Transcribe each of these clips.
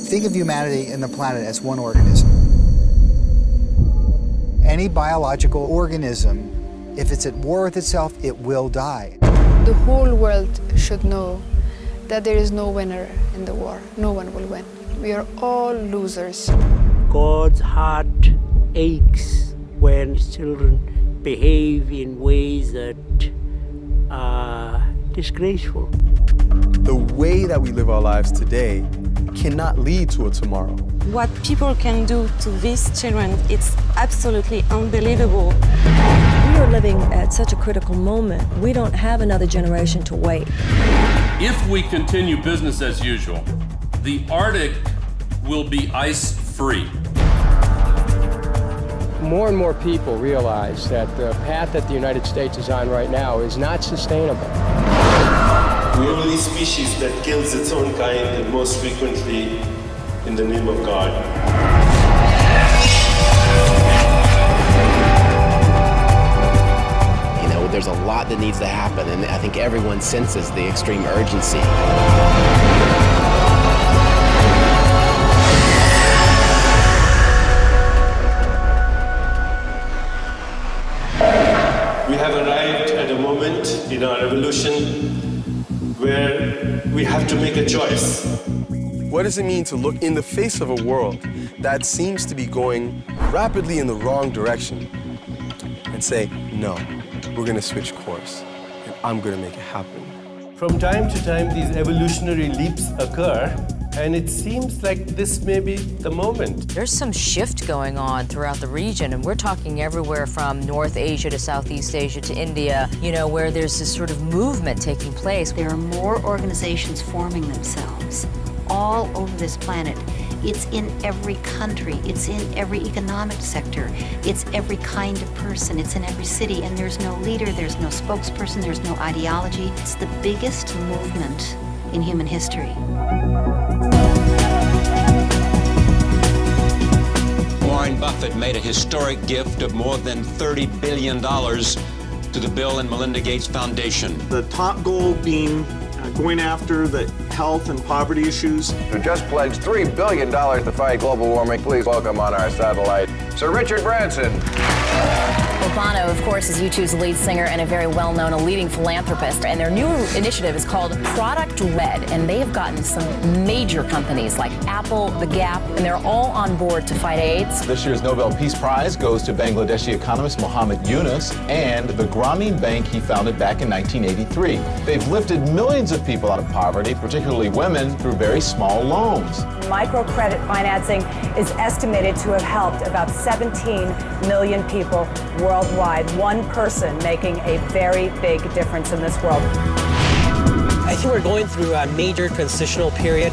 Think of humanity and the planet as one organism. Any biological organism, if it's at war with itself, it will die. The whole world should know that there is no winner in the war. No one will win. We are all losers. God's heart aches when his children behave in ways that are disgraceful. The way that we live our lives today cannot lead to a tomorrow. What people can do to these children, it's absolutely unbelievable. We are living at such a critical moment. We don't have another generation to wait. If we continue business as usual, the Arctic will be ice-free. More and more people realize that the path that the United States is on right now is not sustainable. We're the only species that kills its own kind, and most frequently in the name of God. You know, there's a lot that needs to happen, and I think everyone senses the extreme urgency. We have arrived at a moment in our evolution where we have to make a choice. What does it mean to look in the face of a world that seems to be going rapidly in the wrong direction and say, no, we're going to switch course, and I'm going to make it happen? From time to time, these evolutionary leaps occur, and it seems like this may be the moment. There's some shift going on throughout the region, and we're talking everywhere from North Asia to Southeast Asia to India, you know, where there's this sort of movement taking place. There are more organizations forming themselves all over this planet. It's in every country, it's in every economic sector, it's every kind of person, it's in every city, and there's no leader, there's no spokesperson, there's no ideology. It's the biggest movement in human history. Warren Buffett made a historic gift of more than $30 billion to the Bill and Melinda Gates Foundation. The top goal being going after the health and poverty issues. Who just pledged $3 billion to fight global warming. Please welcome on our satellite, Sir Richard Branson. Bono, of course, is U2's lead singer and a very well-known, a leading philanthropist. And their new initiative is called Product Red, and they have gotten some major companies like Apple, The Gap, and they're all on board to fight AIDS. This year's Nobel Peace Prize goes to Bangladeshi economist Muhammad Yunus and the Grameen Bank he founded back in 1983. They've lifted millions of people out of poverty, particularly women, through very small loans. Microcredit financing is estimated to have helped about 17 million people worldwide, one person making a very big difference in this world. I think we're going through a major transitional period.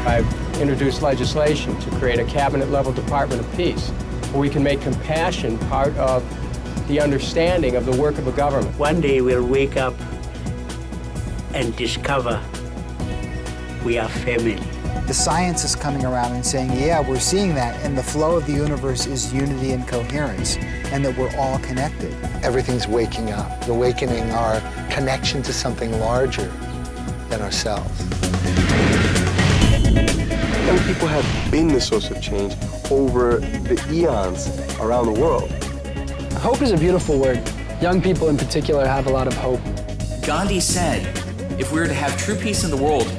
I've introduced legislation to create a cabinet-level Department of Peace, where we can make compassion part of the understanding of the work of a government. One day we'll wake up and discover we are family. The science is coming around and saying, yeah, we're seeing that, and the flow of the universe is unity and coherence, and that we're all connected. Everything's waking up, awakening our connection to something larger than ourselves. Young people have been the source of change over the eons around the world. Hope is a beautiful word. Young people in particular have a lot of hope. Gandhi said, if we are to have true peace in the world,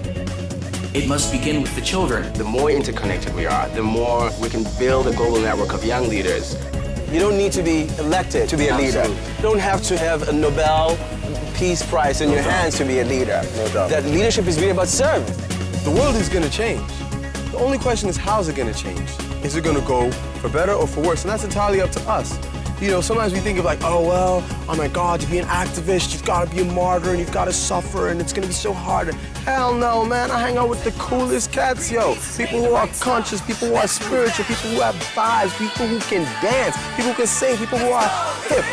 it must begin with the children. The more interconnected we are, the more we can build a global network of young leaders. You don't need to be elected to be a leader. You don't have to have a Nobel Peace Prize in your hands to be a leader. That leadership is really about service. The world is going to change. The only question is, how is it going to change? Is it going to go for better or for worse? And that's entirely up to us. You know, sometimes we think of like, oh, well, oh my God, to be an activist, you've got to be a martyr and you've got to suffer and it's going to be so hard. Hell no, man. I hang out with the coolest cats, yo. People who are conscious, people who are spiritual, people who have vibes, people who can dance, people who can sing, people who are hip.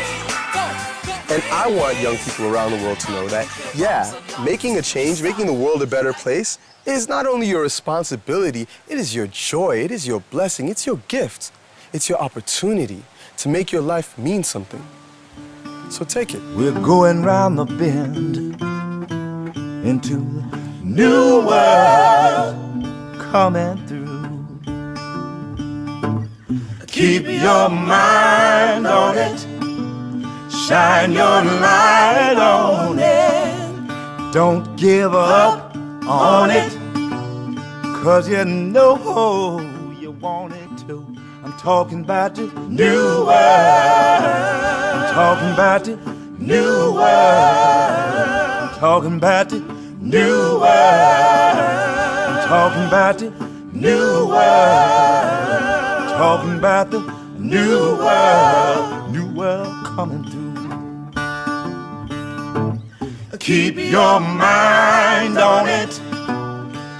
And I want young people around the world to know that, yeah, making a change, making the world a better place is not only your responsibility, it is your joy, it is your blessing, it's your gift, it's your opportunity to make your life mean something. So take it. We're going round the bend into the new world. coming through. Keep your mind on it, shine your light on it. Don't give up on it, 'cause you know you want it to. I'm talking about the new world. I'm talking about the new world. I'm talking about the new world. I'm talking about the new world. I'm talking about the new world coming through. Keep your mind on it,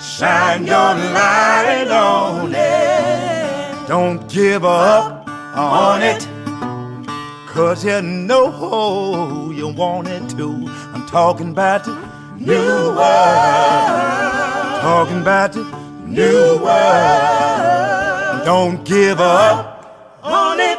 shine your light on it. Don't give up on it, 'cause you know you want it to. I'm talking about the new world. Talking about the new world. Don't give up on it.